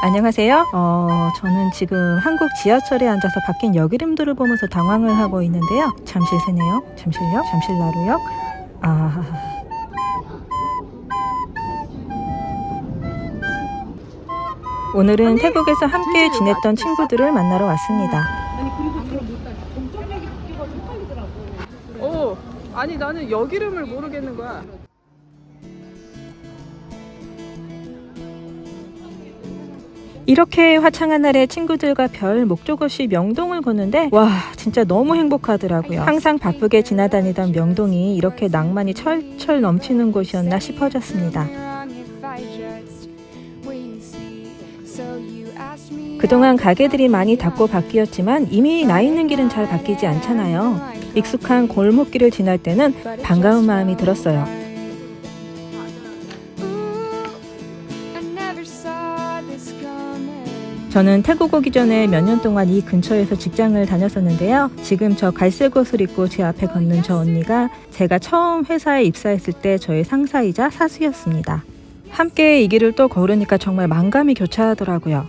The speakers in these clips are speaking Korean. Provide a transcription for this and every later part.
안녕하세요. 저는 지금 한국 지하철에 앉아서 바뀐 역 이름들을 보면서 당황을 하고 있는데요. 잠실세네요. 잠실역, 잠실나루역. 오늘은 태국에서 함께 지냈던 친구들을 만나러 왔습니다. 아니 나는 역 이름을 모르겠는 거야. 이렇게 화창한 날에 친구들과 별 목적 없이 명동을 걷는데 와 진짜 너무 행복하더라고요. 항상 바쁘게 지나다니던 명동이 이렇게 낭만이 철철 넘치는 곳이었나 싶어졌습니다. 그동안 가게들이 많이 닫고 바뀌었지만 이미 나 있는 길은 잘 바뀌지 않잖아요. 익숙한 골목길을 지날 때는 반가운 마음이 들었어요. 저는 태국 오기 전에 몇 년 동안 이 근처에서 직장을 다녔었는데요. 지금 저 갈색 옷을 입고 제 앞에 걷는 저 언니가 제가 처음 회사에 입사했을 때 저의 상사이자 사수였습니다. 함께 이 길을 또 걸으니까 정말 만감이 교차하더라고요.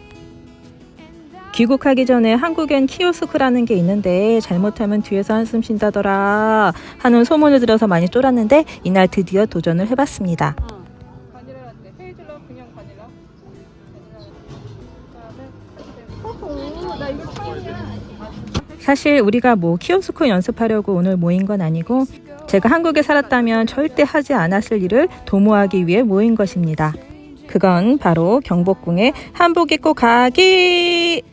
귀국하기 전에 한국엔 키오스크라는 게 있는데 잘못하면 뒤에서 한숨 쉰다더라 하는 소문을 들어서 많이 쫄았는데 이날 드디어 도전을 해봤습니다. 바닐라 라떼, 헤이즐넛 그냥 바닐라. 나 이거 처음이야. 사실 우리가 키오스크 연습하려고 오늘 모인 건 아니고 제가 한국에 살았다면 절대 하지 않았을 일을 도모하기 위해 모인 것입니다. 그건 바로 경복궁에 한복 입고 가기!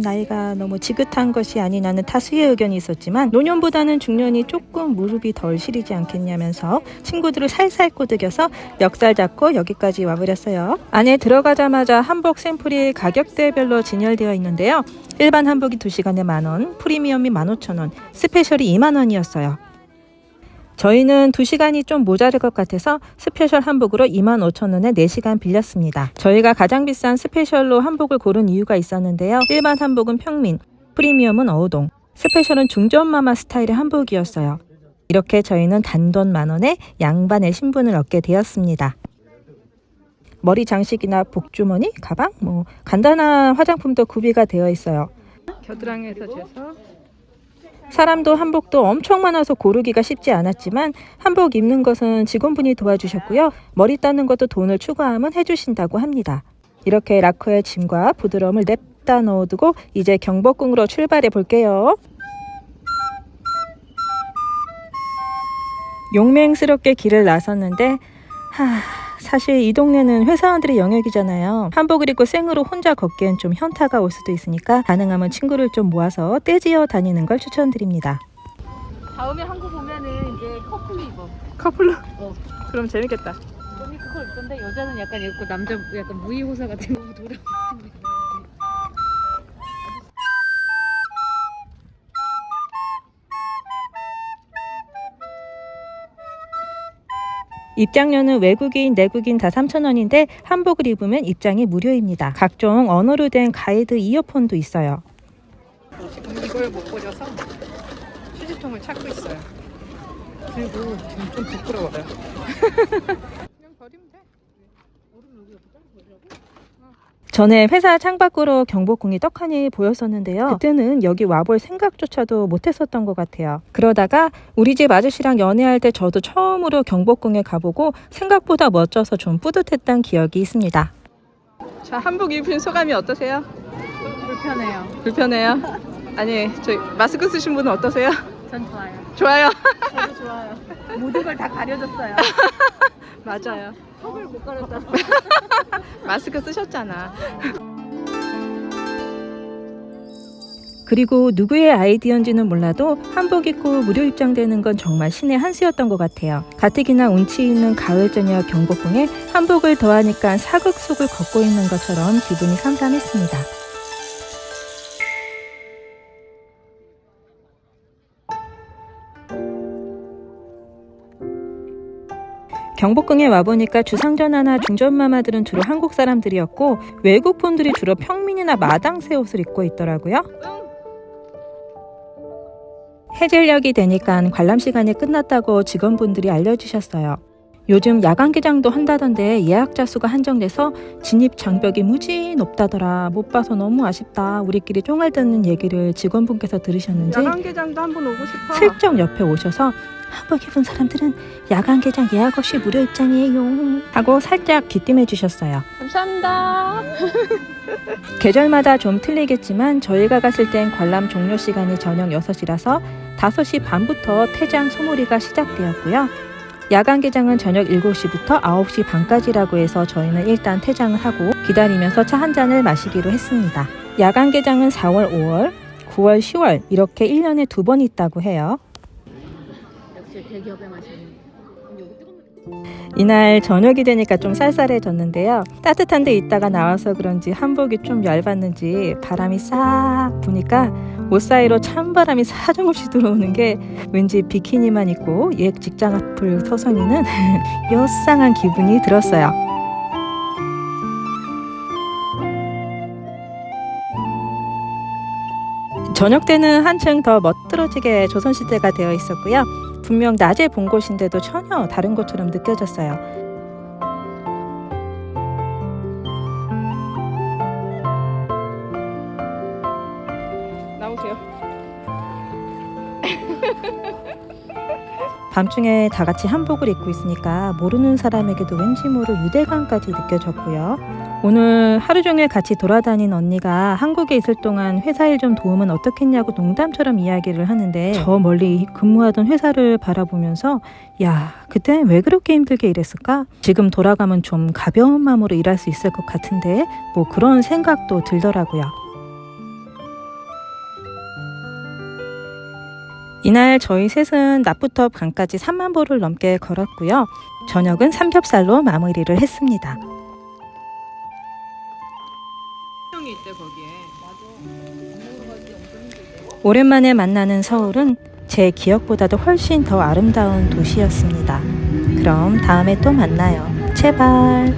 나이가 너무 지긋한 것이 아니냐는 다수의 의견이 있었지만 노년보다는 중년이 조금 무릎이 덜 시리지 않겠냐면서 친구들을 살살 꼬드겨서 멱살 잡고 여기까지 와버렸어요. 안에 들어가자마자 한복 샘플이 가격대별로 진열되어 있는데요. 일반 한복이 2시간에 10,000원, 프리미엄이 15,000원, 스페셜이 20,000원이었어요. 저희는 2시간이 좀 모자랄 것 같아서 스페셜 한복으로 25,000원에 4시간 빌렸습니다. 저희가 가장 비싼 스페셜로 한복을 고른 이유가 있었는데요. 일반 한복은 평민, 프리미엄은 어우동, 스페셜은 중전마마 스타일의 한복이었어요. 이렇게 저희는 단돈 10,000원에 양반의 신분을 얻게 되었습니다. 머리 장식이나 복주머니, 가방, 간단한 화장품도 구비가 되어 있어요. 겨드랑이에서 재서 사람도 한복도 엄청 많아서 고르기가 쉽지 않았지만 한복 입는 것은 직원분이 도와주셨고요. 머리 따는 것도 돈을 추가하면 해주신다고 합니다. 이렇게 락커의 짐과 부드러움을 냅다 넣어두고 이제 경복궁으로 출발해 볼게요. 용맹스럽게 길을 나섰는데 사실 이 동네는 회사원들의 영역이잖아요. 한복을 입고 생으로 혼자 걷기엔 좀 현타가 올 수도 있으니까 가능하면 친구를 좀 모아서 떼지어 다니는 걸 추천드립니다. 다음에 한국 오면은 이제 커플로 입어. 커플로? 그럼 재밌겠다. 언니 그걸 입던데 여자는 약간 입고 남자 약간 무이호사 같은 거 돌아. 입장료는 외국인, 내국인 다 3,000원인데 한복을 입으면 입장이 무료입니다. 각종 언어로 된 가이드 이어폰도 있어요. 지금 이걸 못 버려서 휴지통을 찾고 있어요. 그리고 지금 좀 부끄러워요. 그냥 버리면 돼. 전에 회사 창밖으로 경복궁이 떡하니 보였었는데요. 그때는 여기 와볼 생각조차도 못했었던 것 같아요. 그러다가 우리 집 아저씨랑 연애할 때 저도 처음으로 경복궁에 가보고 생각보다 멋져서 좀 뿌듯했던 기억이 있습니다. 자, 한복 입으신 소감이 어떠세요? 불편해요. 불편해요? 아니, 마스크 쓰신 분은 어떠세요? 전 좋아요. 좋아요. 저도 좋아요. 모든 걸 다 가려졌어요. 맞아요. 턱을 못 가렸다. 마스크 쓰셨잖아. 그리고 누구의 아이디어인지는 몰라도 한복 입고 무료 입장되는 건 정말 신의 한 수였던 것 같아요. 가뜩이나 운치 있는 가을 저녁 경복궁에 한복을 더하니까 사극속을 걷고 있는 것처럼 기분이 삼삼했습니다. 경복궁에 와보니까 주상전하나 중전마마들은 주로 한국 사람들이었고 외국 분들이 주로 평민이나 마당새 옷을 입고 있더라고요. 해질녘이 되니까 관람 시간이 끝났다고 직원분들이 알려주셨어요. 요즘 야간 개장도 한다던데 예약자 수가 한정돼서 진입 장벽이 무지 높다더라. 못 봐서 너무 아쉽다. 우리끼리 쫑알 듣는 얘기를 직원분께서 들으셨는지 야간 개장도 한번 오고 싶어. 슬쩍 옆에 오셔서 한복 입은 사람들은 야간 개장 예약 없이 무료 입장이에요 하고 살짝 귀띔해 주셨어요. 감사합니다. 계절마다 좀 틀리겠지만 저희가 갔을 땐 관람 종료 시간이 저녁 6시라서 5시 반부터 퇴장 소몰이가 시작되었고요. 야간 개장은 저녁 7시부터 9시 반까지라고 해서 저희는 일단 퇴장을 하고 기다리면서 차 한 잔을 마시기로 했습니다. 야간 개장은 4월, 5월, 9월, 10월 이렇게 1년에 2번 있다고 해요. 역시 대기업의 맛이네. 이날 저녁이 되니까 좀 쌀쌀해졌는데요. 따뜻한 데 있다가 나와서 그런지 한복이 좀 얇았는지 바람이 싹 부니까 옷 사이로 찬바람이 사정없이 들어오는 게 왠지 비키니만 입고 옛 직장 앞을 서성이는 요상한 기분이 들었어요. 저녁 때는 한층 더 멋들어지게 조선시대가 되어 있었고요. 분명 낮에 본 곳인데도 전혀 다른 곳처럼 느껴졌어요. 나오세요. 밤중에 다 같이 한복을 입고 있으니까 모르는 사람에게도 왠지 모를 유대감까지 느껴졌고요. 오늘 하루 종일 같이 돌아다닌 언니가 한국에 있을 동안 회사 일 좀 도우면 어떻겠냐고 농담처럼 이야기를 하는데 저 멀리 근무하던 회사를 바라보면서 야, 그땐 왜 그렇게 힘들게 일했을까? 지금 돌아가면 좀 가벼운 마음으로 일할 수 있을 것 같은데 뭐 그런 생각도 들더라고요. 이날 저희 셋은 낮부터 밤까지 3만 보를 넘게 걸었고요. 저녁은 삼겹살로 마무리를 했습니다. 형이 있대 거기에. 오랜만에 만나는 서울은 제 기억보다도 훨씬 더 아름다운 도시였습니다. 그럼 다음에 또 만나요. 제발.